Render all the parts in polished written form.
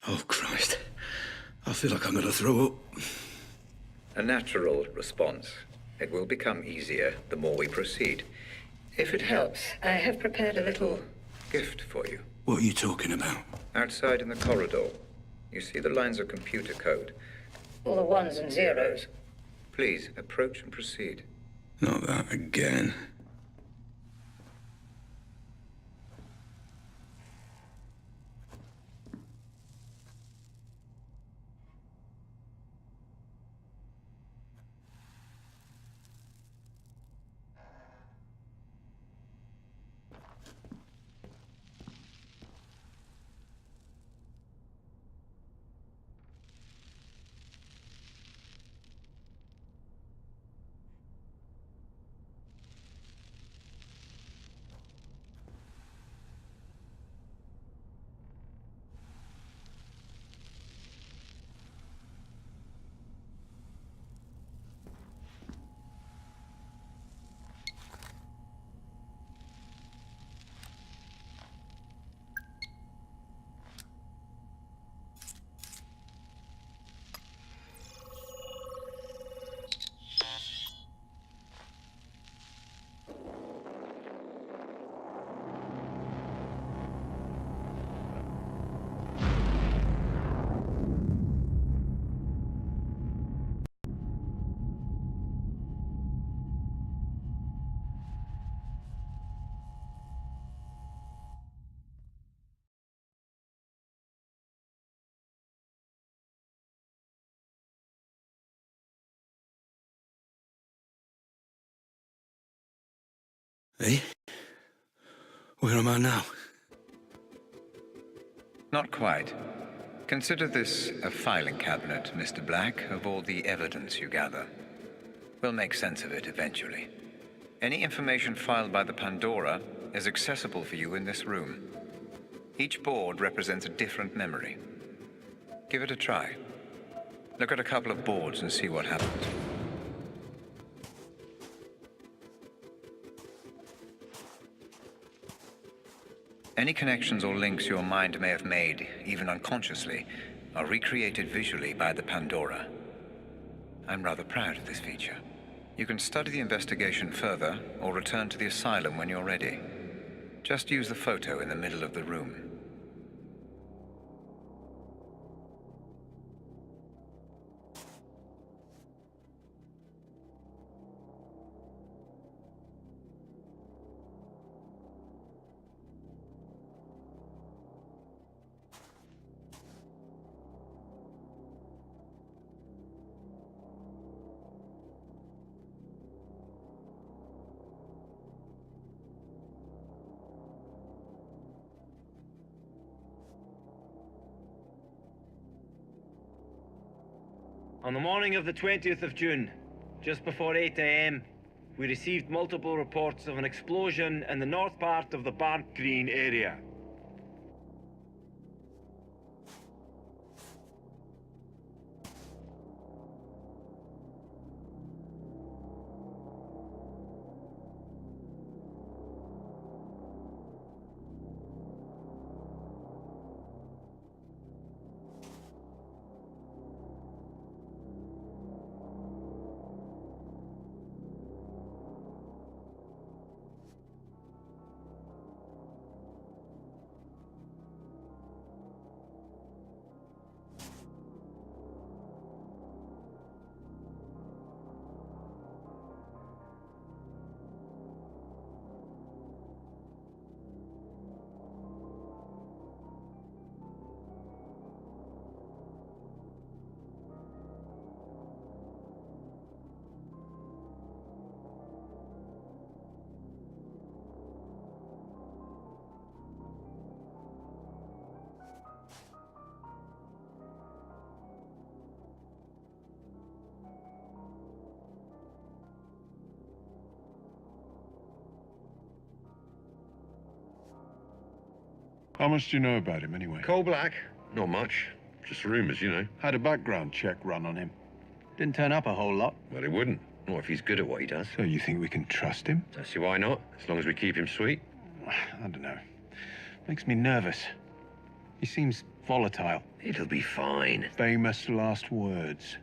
Oh, Christ. I feel like I'm gonna throw up. A natural response. It will become easier the more we proceed. If it helps, I have prepared a little gift for you. What are you talking about? Outside in the corridor, you see the lines of computer code. All the ones and zeros. Please, approach and proceed. Not that again. Hey? Where am I now? Not quite. Consider this a filing cabinet, Mr. Black, of all the evidence you gather. We'll make sense of it eventually. Any information filed by the Pandora is accessible for you in this room. Each board represents a different memory. Give it a try. Look at a couple of boards and see what happens. Any connections or links your mind may have made, even unconsciously, are recreated visually by the Pandora. I'm rather proud of this feature. You can study the investigation further, or return to the asylum when you're ready. Just use the photo in the middle of the room. On the morning of the 20th of June, just before 8 a.m., we received multiple reports of an explosion in the north part of the Bark Green area. How much do you know about him, anyway? Coal black? Not much. Just rumours, you know. Had a background check run on him. Didn't turn up a whole lot. Well, he wouldn't. Not if he's good at what he does. So you think we can trust him? Don't see why not, as long as we keep him sweet. I don't know. Makes me nervous. He seems volatile. It'll be fine. Famous last words.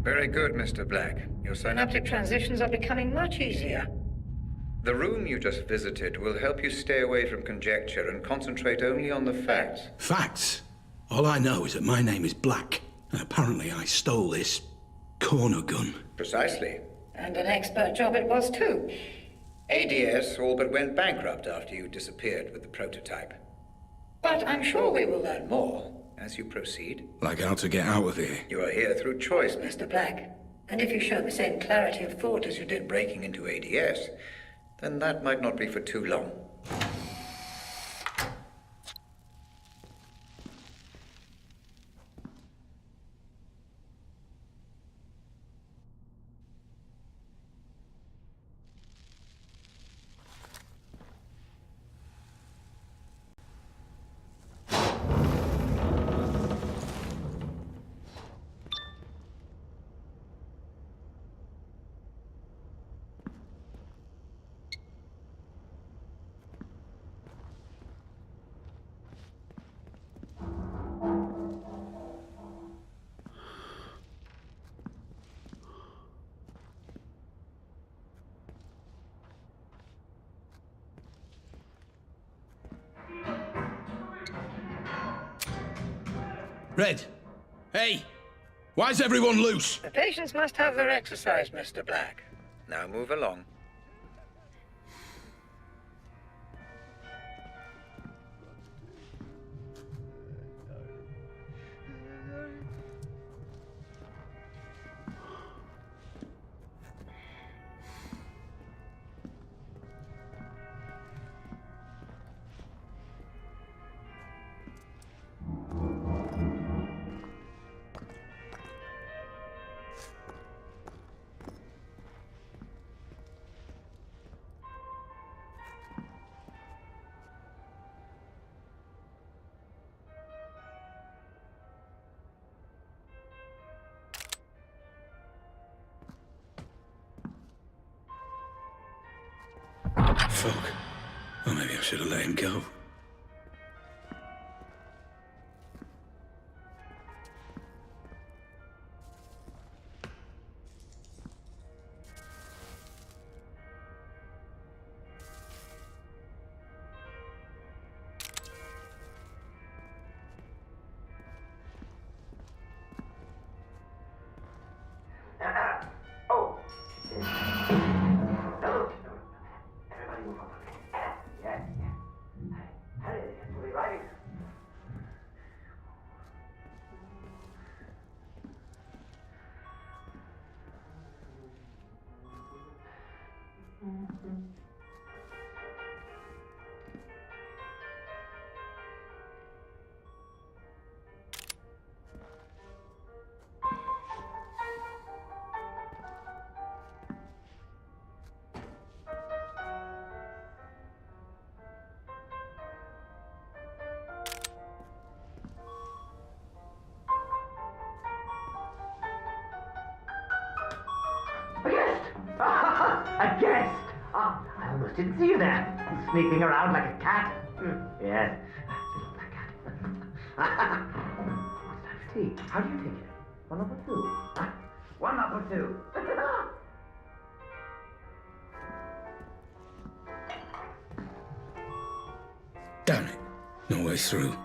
Very good, Mr. Black. Your Synaptic transitions are becoming much easier. The room you just visited will help you stay away from conjecture and concentrate only on the facts. Facts? All I know is that my name is Black, and apparently I stole this corner gun. Precisely. And an expert job it was too. ADS all but went bankrupt after you disappeared with the prototype. But I'm sure we will learn more. As you proceed. Like how to get out of here. You are here through choice, Mr. Black. And if you show the same clarity of thought as you did breaking into ADS, then that might not be for too long. Red! Hey! Why's everyone loose? The patients must have their exercise, Mr. Black. Now move along. Fuck. Well, maybe I should have let him go. A guest! Oh, I almost didn't see you there. Sneaking around like a cat. Yes, little black cat. What's that for tea? How do you take it? 1 up or 2? 1 up or 2? Damn it. No way through.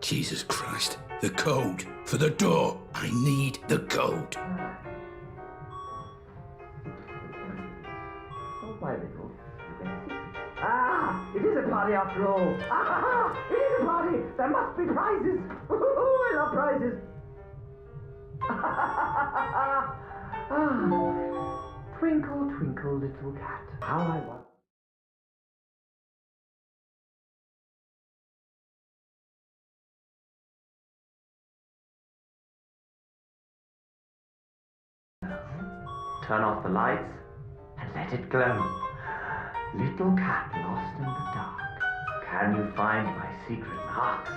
Jesus Christ. The code for the door. I need the code. Oh, my little. Ah! It is a party after all. Ah! It is a party! There must be prizes! I love prizes! Ah! Twinkle, twinkle, little cat. How I want. Turn off the lights and let it glow. Little cat lost in the dark. Can you find my secret marks?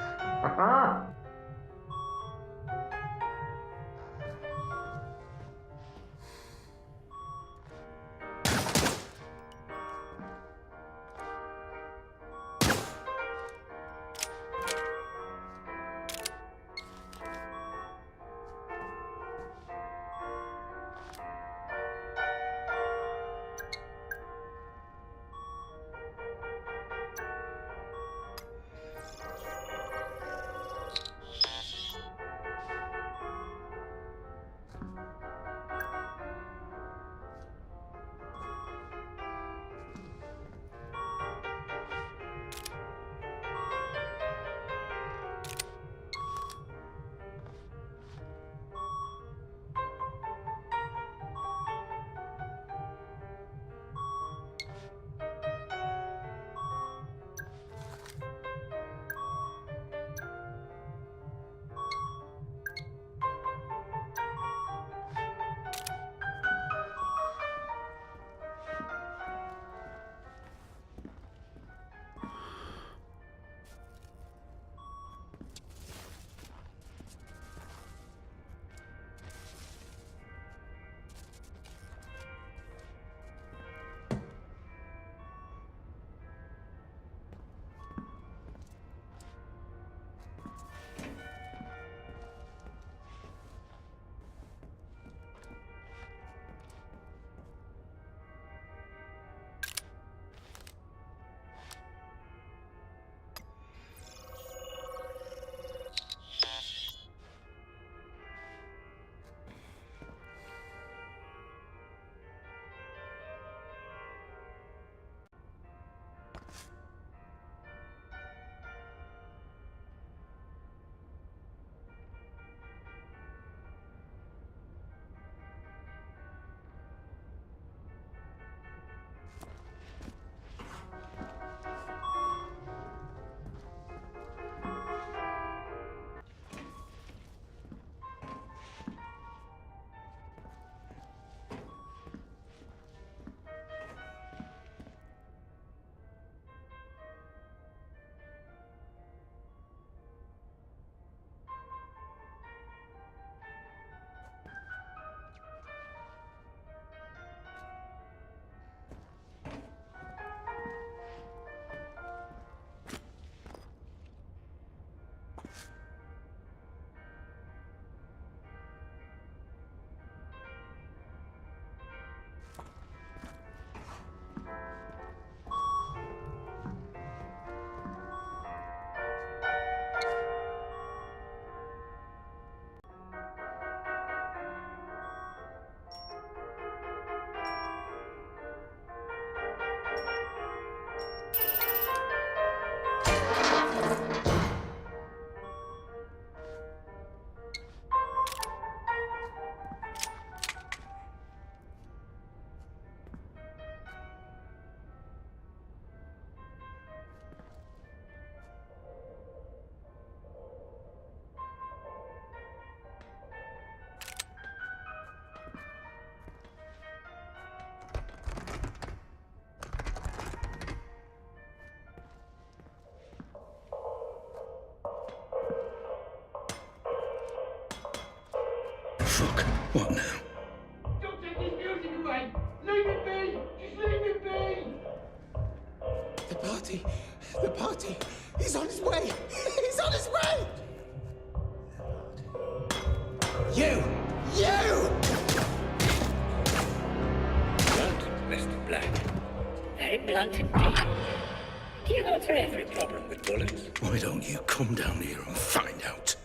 Fuck. What now? Don't take this music away! Leave it be! Just leave it be! The party, he's on his way! He's on his way! You! Blunt, Mr. Black. Very blunt indeed. Do you answer every problem with bullets? Why don't you come down here and find out?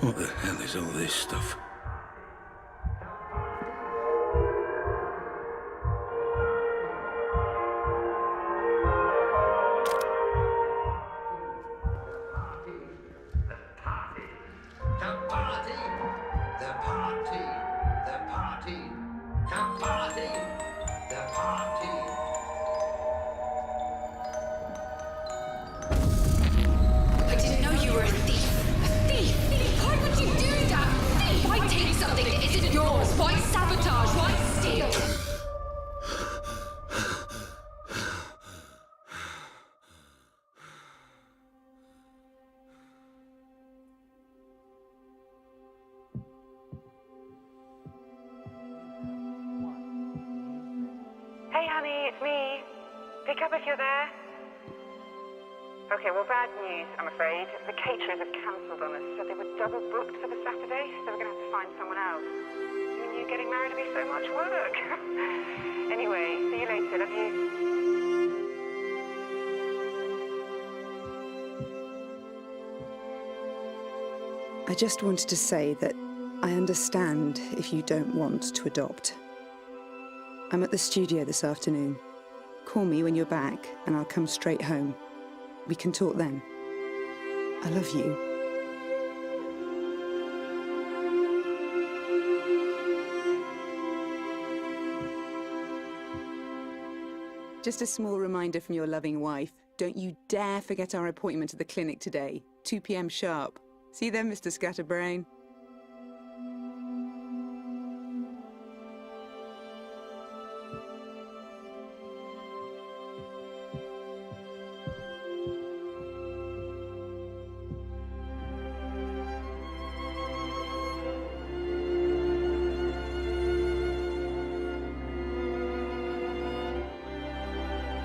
What the hell is all this stuff? I didn't know you were a thief. A thief! Why would you do that? Thief! Why take something that isn't yours? Why sabotage? Why steal? Hey honey, it's me. Pick up if you're there. Okay, well, bad news, I'm afraid. The caterers have cancelled on us. Said they were double booked for the Saturday, so we're going to have to find someone else. Who knew getting married would be so much work? Anyway, see you later. Love you. I just wanted to say that I understand if you don't want to adopt. I'm at the studio this afternoon. Call me when you're back, and I'll come straight home. We can talk then. I love you. Just a small reminder from your loving wife. Don't you dare forget our appointment at the clinic today. 2 p.m. sharp. See you then, Mr. Scatterbrain.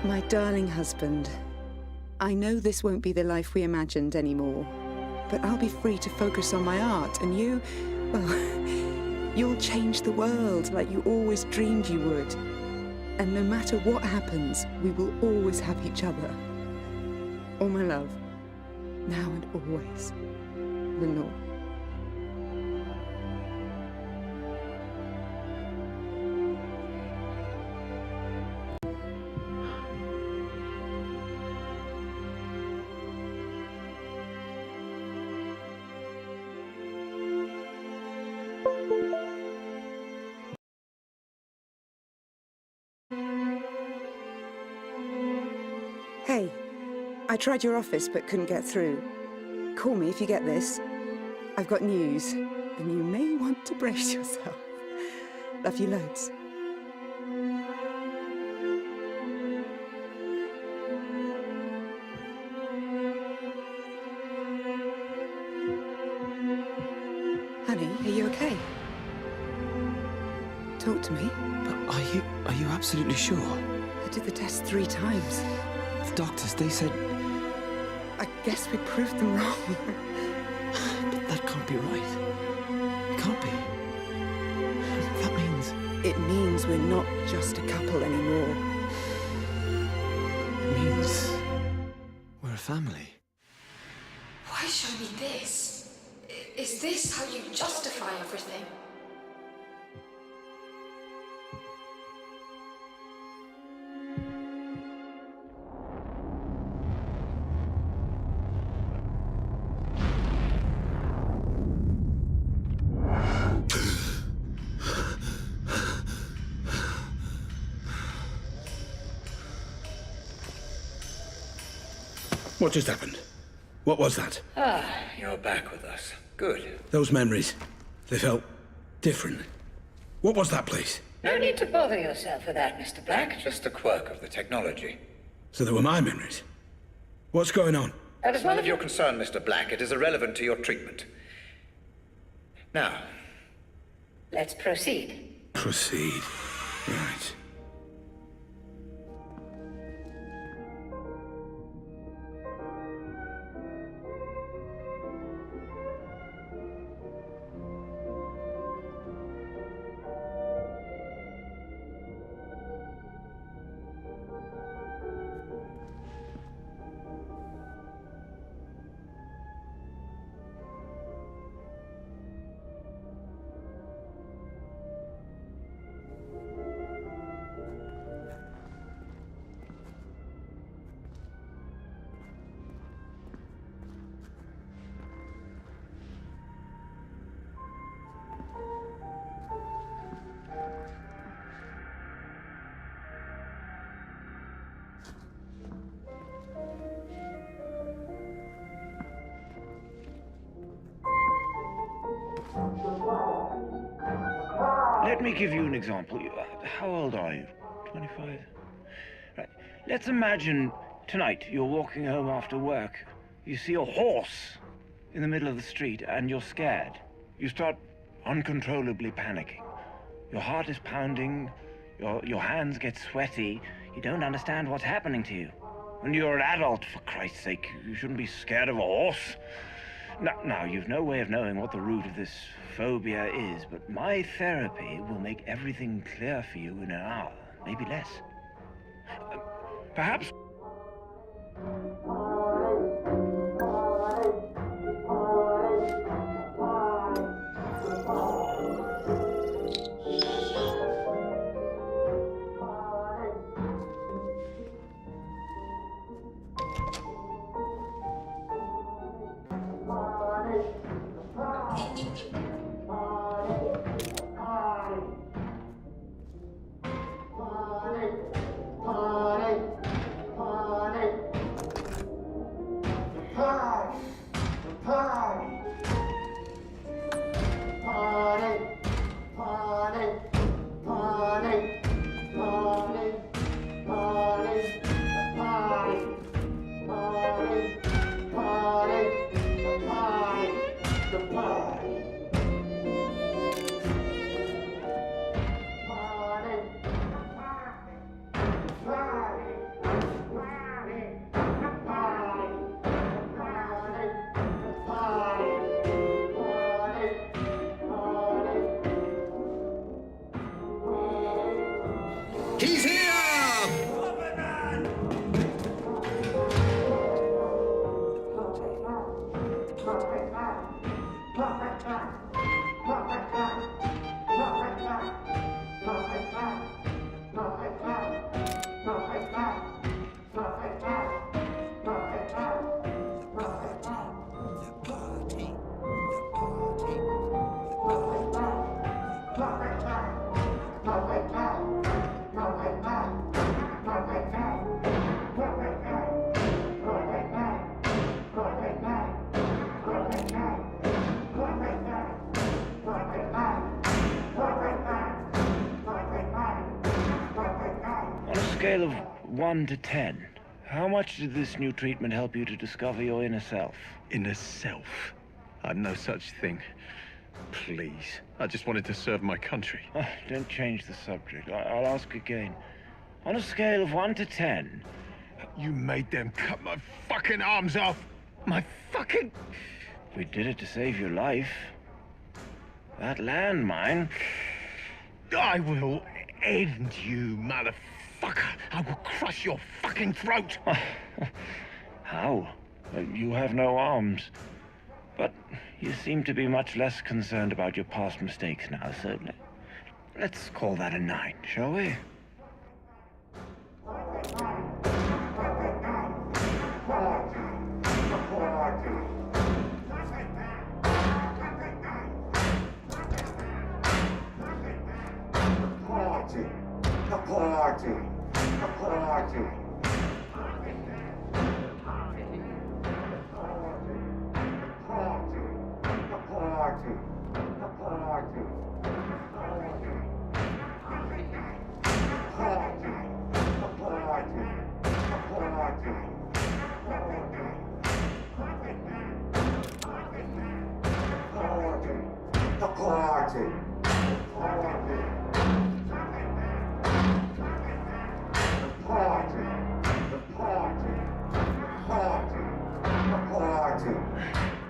My darling husband, I know this won't be the life we imagined anymore, but I'll be free to focus on my art, and you, well, you'll change the world like you always dreamed you would. And no matter what happens, we will always have each other. All my love, now and always, Lenore. Hey, I tried your office but couldn't get through. Call me if you get this. I've got news, and you may want to brace yourself. Love you loads. Honey, are you okay? Talk to me. But are you absolutely sure? I did the test 3 times. The doctors, they said... I guess we proved them wrong. But that can't be right. It can't be. That means... It means we're not just a couple anymore. It means... we're a family. Why show me this? Is this how you justify everything? What just happened? What was that? Ah, you're back with us. Good. Those memories, they felt different. What was that place? No need to bother yourself with that, Mr. Black. Just a quirk of the technology. So they were my memories. What's going on? That is None of your concern, Mr. Black. It is irrelevant to your treatment. Now, let's proceed. Proceed. Right. Let me give you an example. How old are you? 25? Right. Let's imagine tonight you're walking home after work. You see a horse in the middle of the street and you're scared. You start uncontrollably panicking. Your heart is pounding, your hands get sweaty. You don't understand what's happening to you. And you're an adult, for Christ's sake. You shouldn't be scared of a horse. Now, you've no way of knowing what the root of this phobia is, but my therapy will make everything clear for you in an hour, maybe less. Perhaps... He's here! On a scale of 1 to 10, how much did this new treatment help you to discover your inner self? Inner self? I've no such thing. Please. I just wanted to serve my country. Don't change the subject. I'll ask again. On a scale of 1 to 10... You made them cut my fucking arms off! My fucking... We did it to save your life. That landmine... I will end you, motherfucker. I will crush your fucking throat. How? You have no arms. But you seem to be much less concerned about your past mistakes now, so let's call that a 9, shall we?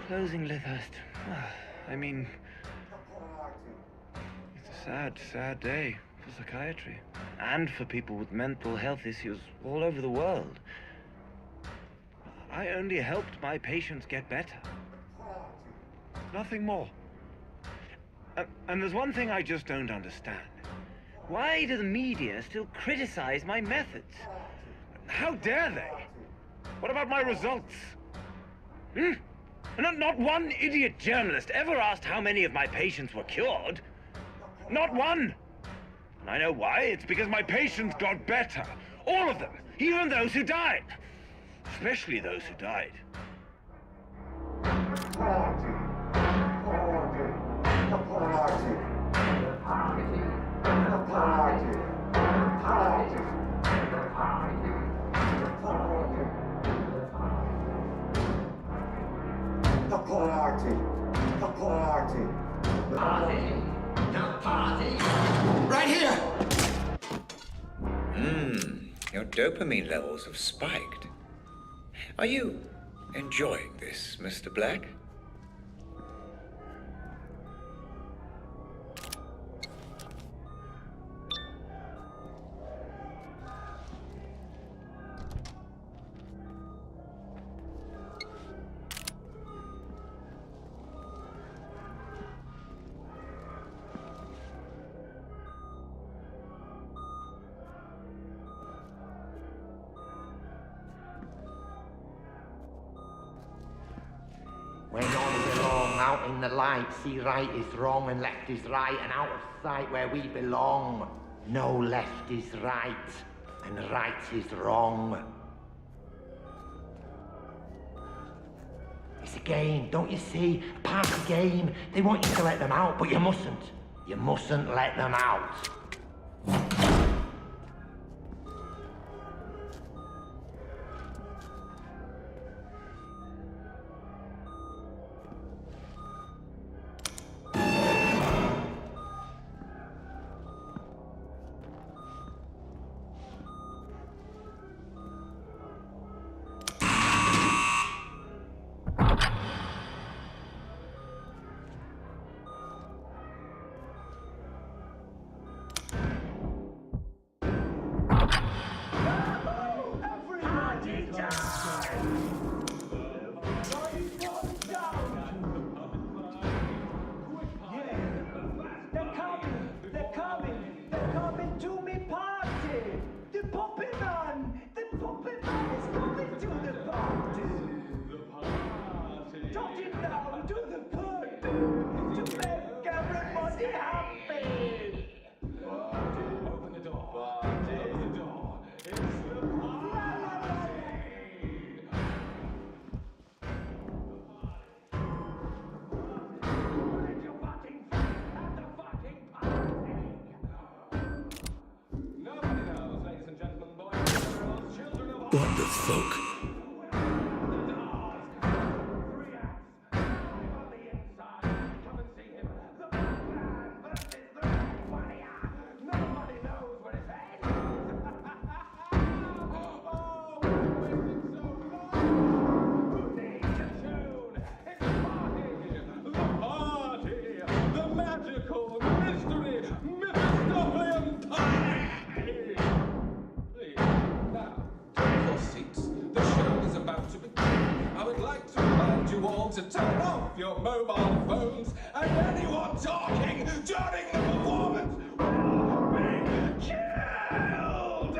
Closing Lythurst. I mean, it's a sad, sad day for psychiatry. And for people with mental health issues all over the world. I only helped my patients get better. Nothing more. And there's one thing I just don't understand. Why do the media still criticize my methods? How dare they? What about my results? Not one idiot journalist ever asked how many of my patients were cured. Not one! And I know why. It's because my patients got better. All of them. Even those who died. Especially those who died. Right here! Your dopamine levels have spiked. Are you enjoying this, Mr. Black? Where none belong, out in the light, see right is wrong and left is right, and out of sight where we belong. No left is right, and right is wrong. It's a game, don't you see? A part of the game. They want you to let them out, but you mustn't. You mustn't let them out. What the fuck? told to turn off your mobile phones, and anyone talking during the performance will be killed!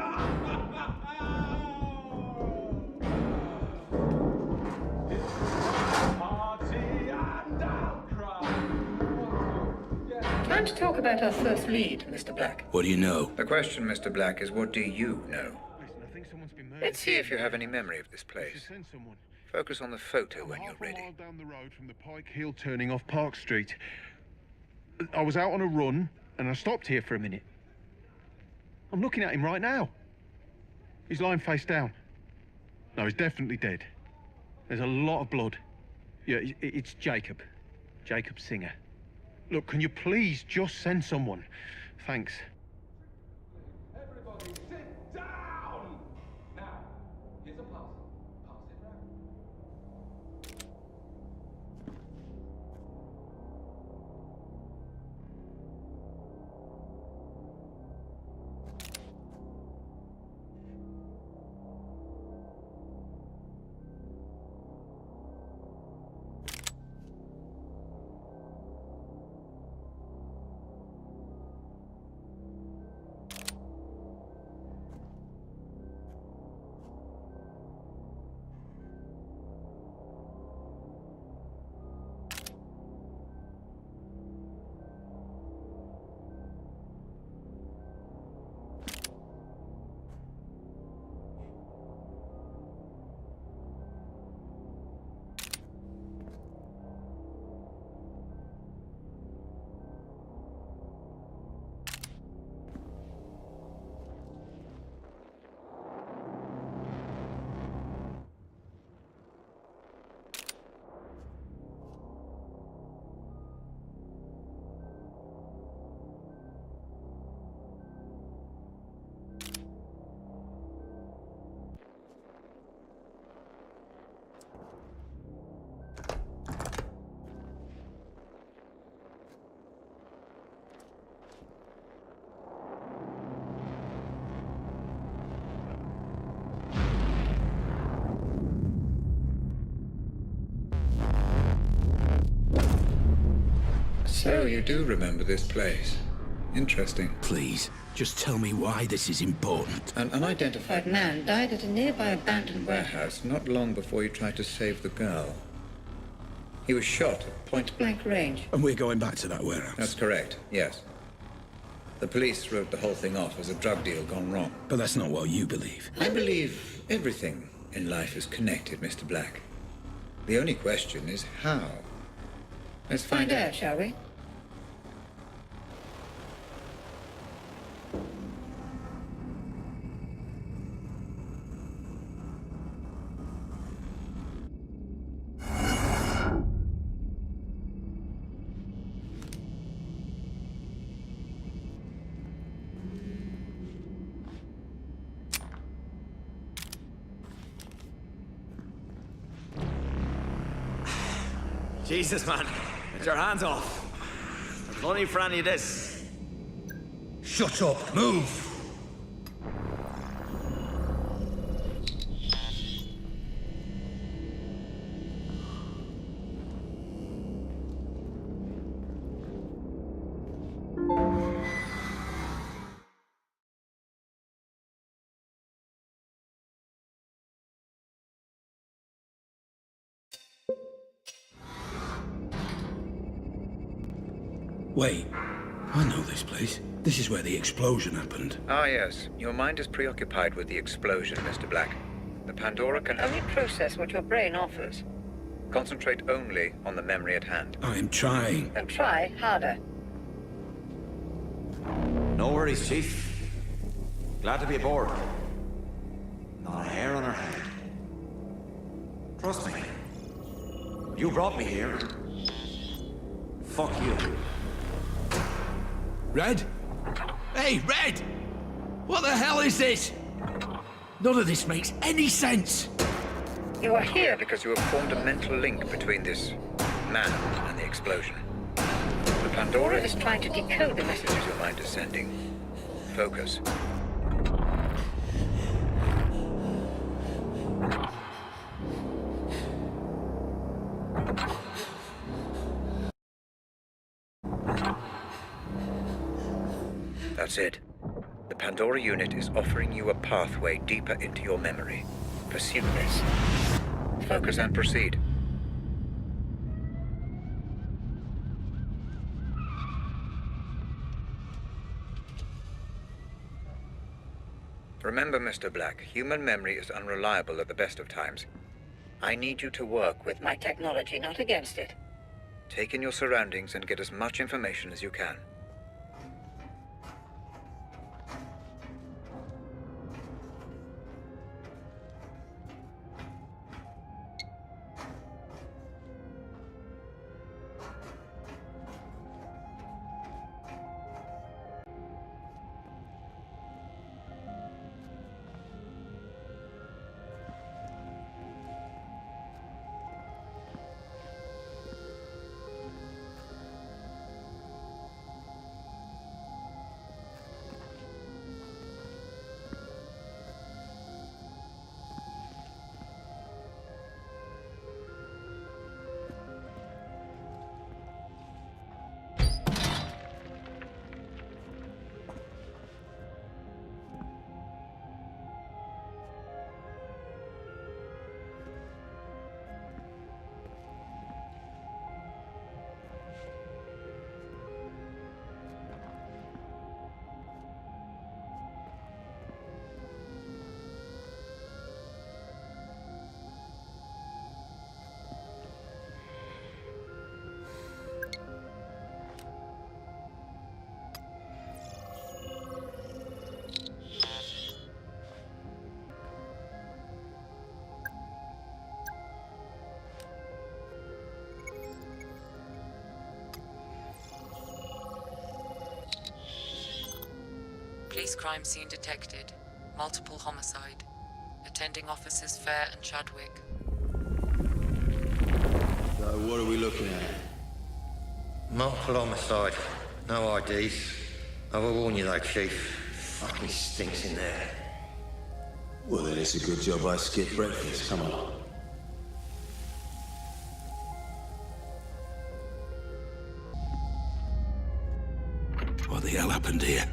Party and outcry! Time to talk about our first lead, Mr. Black. What do you know? The question, Mr. Black, is what do you know? Let's see if you have any memory of this place. Focus on the photo when you're ready. Half a mile down the road from the Pike Hill turning off Park Street. I was out on a run, and I stopped here for a minute. I'm looking at him right now. He's lying face down. No, he's definitely dead. There's a lot of blood. Yeah, it's Jacob. Jacob Singer. Look, can you please just send someone? Thanks. Everybody sit down! Now, here's a parcel. Pass it round. So you do remember this place. Interesting. Please, just tell me why this is important. An unidentified Man died at a nearby abandoned warehouse. warehouse not long before you tried to save the girl. He was shot at point-blank range. And we're going back to that warehouse. That's correct, yes. The police wrote the whole thing off as a drug deal gone wrong. But that's not what you believe. I believe everything in life is connected, Mr. Black. The only question is how. Let's find out, shall we? Jesus, man. Get your hands off. There's no need for any of this. Shut up. Move. Wait, I know this place. This is where the explosion happened. Ah, yes. Your mind is preoccupied with the explosion, Mr. Black. The Pandora can only process what your brain offers. Concentrate only on the memory at hand. I am trying. Then try harder. No worries, Chief. Glad to be aboard. Not a hair on her head. Trust me. You brought me here. Fuck you. Red? Hey, Red! What the hell is this? None of this makes any sense. You are here because you have formed a mental link between this man and the explosion. The Pandora is trying to decode the messages your mind is sending. Focus. That's it. The Pandora unit is offering you a pathway deeper into your memory. Pursue this. Focus and proceed. Remember, Mr. Black, human memory is unreliable at the best of times. I need you to work with My technology, not against it. Take in your surroundings and get as much information as you can. Police crime scene detected. Multiple homicide. Attending officers Fair and Chadwick. So what are we looking at? Multiple homicide. No IDs. I will warn you though, Chief. Fucking stinks in there. Well, then it's a good job I skipped breakfast. Come on. What the hell happened here?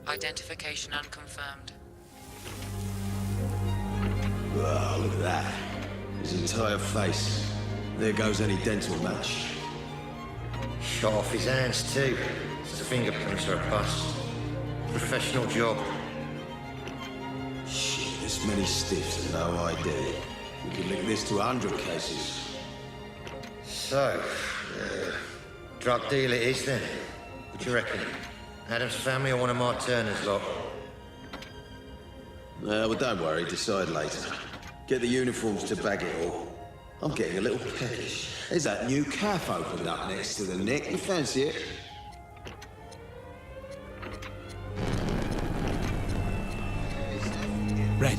Identification unconfirmed. Oh, look at that. His entire face. There goes any dental match. Shot off his hands too. His fingerprints are a bust. Professional job. Shit, this many stiffs and no ID. We could link this to 100 cases. So, drug deal it is then. What do you reckon? Adam's family or one of my Turner's lot? Well, don't worry, decide later. Get the uniforms to bag it all. I'm getting a little peckish. There's that new calf opened up next to the neck. You fancy it? Red,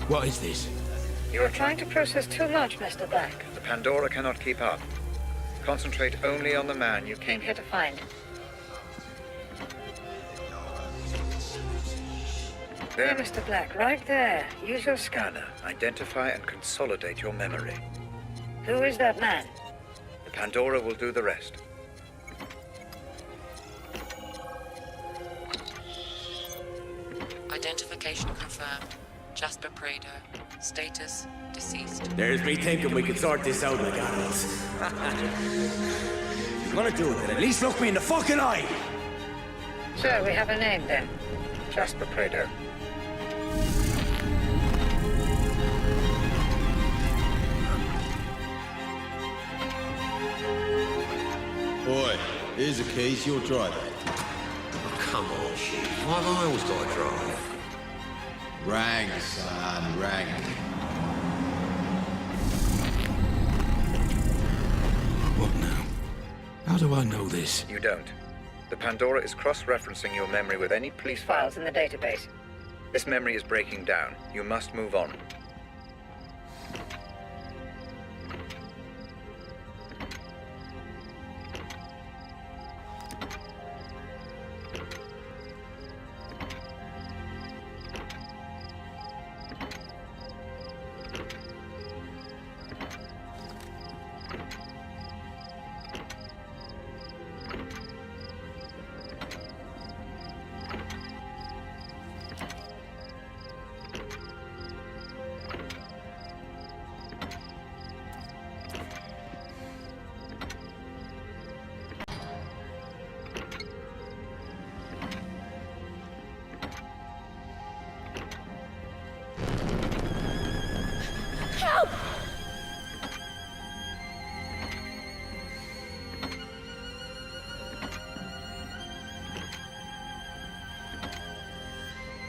what is this? You are trying to process too much, Mr. Black. The Pandora cannot keep up. Concentrate only on the man you Came here to find. There, Mr. Black, right there. Use your scanner. Identify and consolidate your memory. Who is that man? The Pandora will do the rest. Jasper Prado. Status, deceased. There's me thinking we could sort this out like animals. If you want to do it, then at least look me in the fucking eye! So, we have a name then. Jasper Prado. Boy, here's the keys, you'll drive it. Oh, come on, Chief. Why have I always got to drive? Rang, son, rang. What now? How do I know this? You don't. The Pandora is cross-referencing your memory with any police Files in the database. This memory is breaking down. You must move on.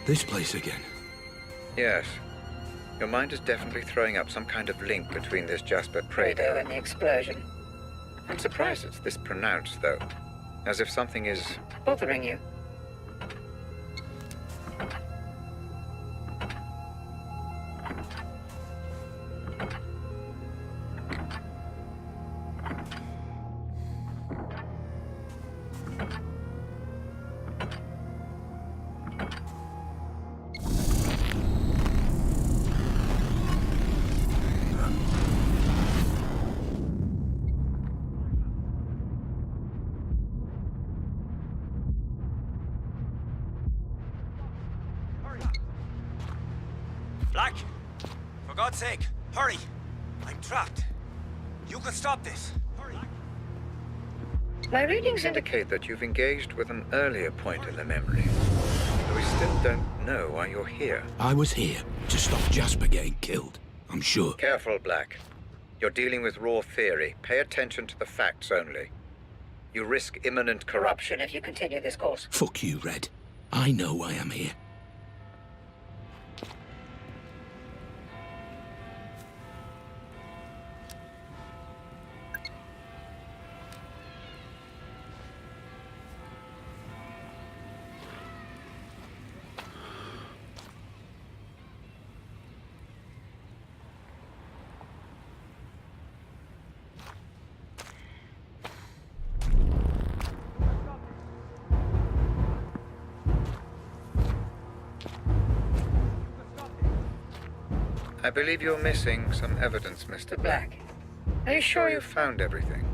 This place again. Yes. Your mind is definitely throwing up some kind of link between this Jasper Prado and the explosion. I'm surprised it's this pronounced, though. As if something is... bothering you. Black! For God's sake, hurry! I'm trapped. You can stop this. Hurry! My readings indicate that you've engaged with an earlier point in the memory. But we still don't know why you're here. I was here to stop Jasper getting killed, I'm sure. Careful, Black. You're dealing with raw theory. Pay attention to the facts only. You risk imminent corruption if you continue this course. Fuck you, Red. I know why I'm here. I believe you're missing some evidence, Mr. Black. Are you sure you found everything?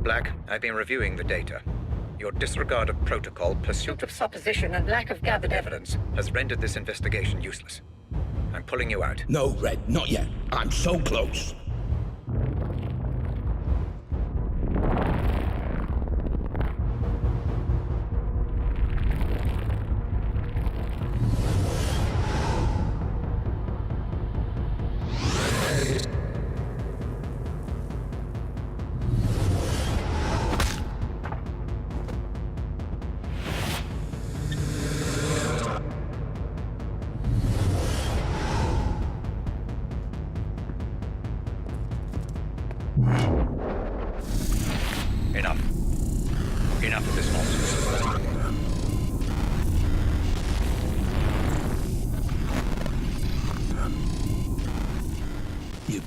Black, I've been reviewing the data. Your disregard of protocol, pursuit of supposition, and lack of gathered evidence has rendered this investigation useless. I'm pulling you out. No, Red, not yet. I'm so close.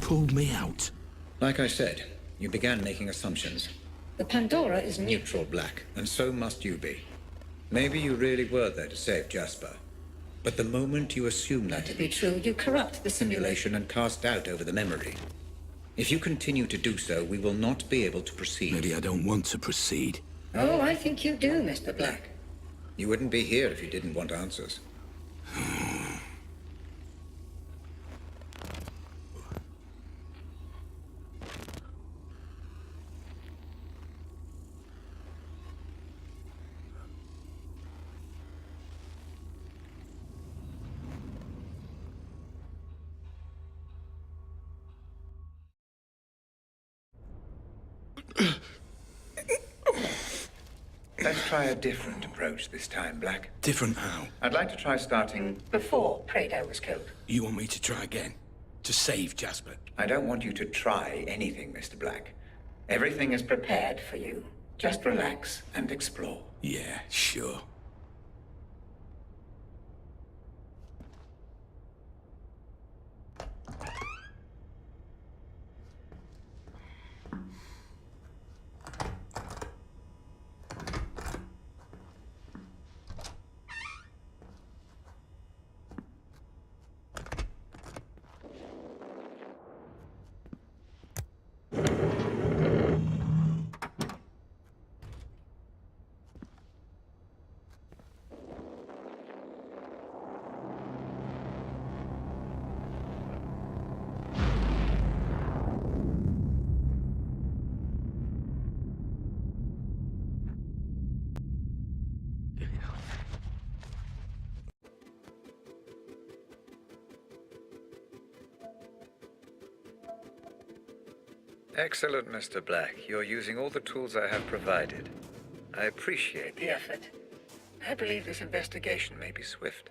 pulled me out? Like I said, you began making assumptions. The Pandora is Neutral, Black, and so must you be. Maybe you really were there to save Jasper. But the moment you assume that to be true, you corrupt the simulation. and cast doubt over the memory. If you continue to do so, we will not be able to proceed. Maybe I don't want to proceed. Oh, I think you do, Mr. Black. You wouldn't be here if you didn't want answers. Let's try a different approach this time, Black. Different how? I'd like to try starting... Before Prado was killed. You want me to try again? To save Jasper? I don't want you to try anything, Mr. Black. Everything is Prepared for you. Just relax and explore. Yeah, sure. Excellent, Mr. Black. You're using all the tools I have provided. I appreciate The effort. I believe this investigation may be swift.